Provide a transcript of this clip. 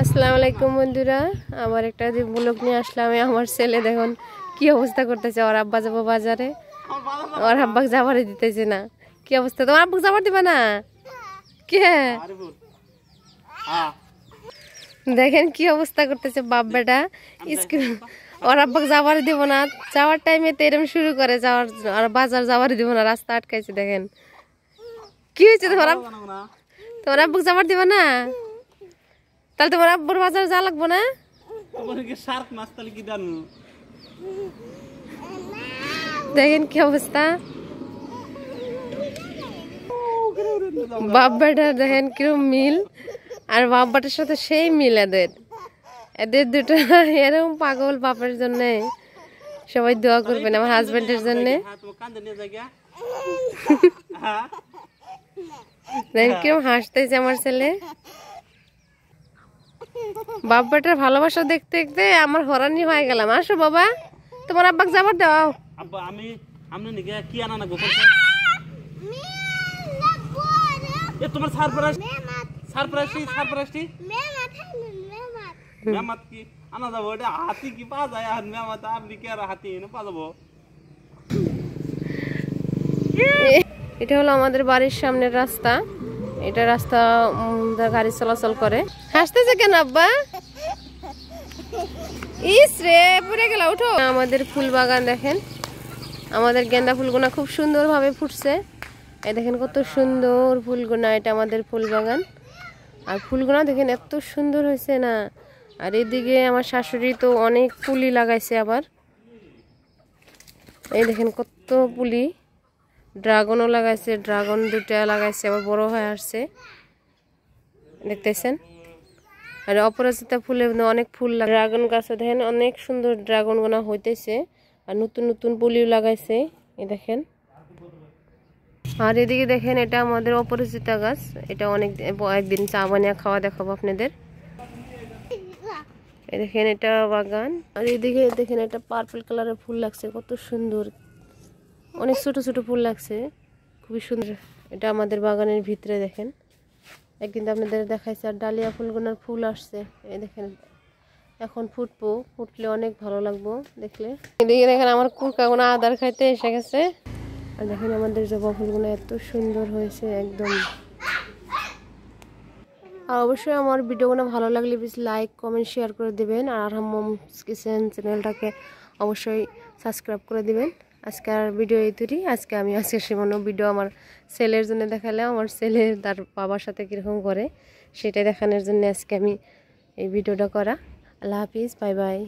আসসালামু আলাইকুম বন্ধুরা, আমার একটা ব্লগ নিয়ে আসলাম। আমার ছেলে দেখুন কি অবস্থা করতেছে। ওর আব্বা যাবো বাজারে, ওর আব্বাকে যাবারই দিতেছে না। কি অবস্থা, তোমার আব্বাকে যাবার দিবা না? কে দেখেন কি অবস্থা করতেছে বাপ বেটা। স্কুল ওর আব্বাকে যাবার দিব না, যাওয়ার টাইমে তো এরকম শুরু করে যাওয়ার, আর বাজার যাবার দিব না, রাস্তা আটকাইছে। দেখেন কি হয়েছে, তোমার আব্বাকে যাবার দিবা না? তাহলে তোমার আব্বুর বাজার যা লাগবো না? দেখেন কি অবস্থা বাপ বেটা, দেখেন কিরকম মিল। আর বাপ বেটার সাথে সেই মিল এদের দুটো এরকম পাগল বাপের জন্য। সবাই দোয়া করবেন আমার হাজবেন্ডের জন্য। দেখেন কিরকম হাসতেছে আমার ছেলে। বাপ বেটার ভালোবাসা দেখতে দেখতে আমার হরানি হয়ে গেলাম। আসো বাবা, তোমার আব্বাকে যাবার দাও। আব্বা আমি আমনে নিকে কি আনা না গোপন এ তোমার সারপ্রাইজটি মেমাত কি আনা যাবো? এটা হাতি কি পাওয়া যায়? আর মেমাত আপনি কি আর হাতি এনে পাওয়া যাবো? এটা হলো আমাদের বাড়ির সামনের রাস্তা। এটা রাস্তা গাড়ি চলাচল করে। হাসতেছে কেন আব্বা? ইস রে, পড়ে গেল, উঠো। আমাদের ফুল বাগান দেখেন, আমাদের গেন্দা ফুলগুনা খুব সুন্দর ভাবে ফুটছে। এই দেখেন কত সুন্দর ফুলগুনা, এটা আমাদের ফুল বাগান। আর ফুলগুনা দেখেন এত সুন্দর হয়েছে না। আর এদিকে আমার শাশুড়ি তো অনেক পুলি লাগাইছে আবার। এই দেখেন কত পুলি, ড্রাগনও লাগাইছে, ড্রাগন দুটা লাগাইছে, আবার বড় হয়ে আসছে, দেখতেছেন। আর অপরাজিতা ফুলে অনেক ফুল লাগে। ড্রাগন গাছে দেখেন অনেক সুন্দর ড্রাগন গোনা হইতেছে। আর নতুন নতুন পুলিও লাগাইছে, এই দেখেন। আর এদিকে দেখেন এটা আমাদের অপরাজিতা গাছ। এটা অনেক একদিন চা বানিয়ে খাওয়া দেখাবো আপনাদের। এই দেখেন এটা বাগান। আর এদিকে দেখেন এটা পার্পল কালারের ফুল লাগছে, কত সুন্দর, অনেক ছোট ছোট ফুল লাগছে, খুবই সুন্দর। এটা আমাদের বাগানের ভিতরে দেখেন, একদিন আপনাদের দেখাইছে। আর ডালিয়া ফুলগুলোর ফুল আসছে, এই দেখেন এখন ফুটলে অনেক ভালো লাগবো দেখলে। এদিকে দেখেন আমার কুরকাগুনা আদার খাইতে এসে গেছে। আর দেখেন আমাদের জবা ফুলগুলো এত সুন্দর হয়েছে একদম। আর অবশ্যই আমার ভিডিওগুলো ভালো লাগলে প্লিজ লাইক কমেন্ট শেয়ার করে দিবেন। আর আরহাম মমস কিচেন চ্যানেলটাকে অবশ্যই সাবস্ক্রাইব করে দিবেন। আজকের ভিডিও এই তৈরি। আমি সামান্য ভিডিও আমার ছেলের জন্য দেখালাম। আমার ছেলে তার বাবার সাথে কীরকম করে সেটাই দেখানোর জন্য আজকে আমি এই ভিডিওটা করা। আল্লাহ হাফিজ, বাই বাই।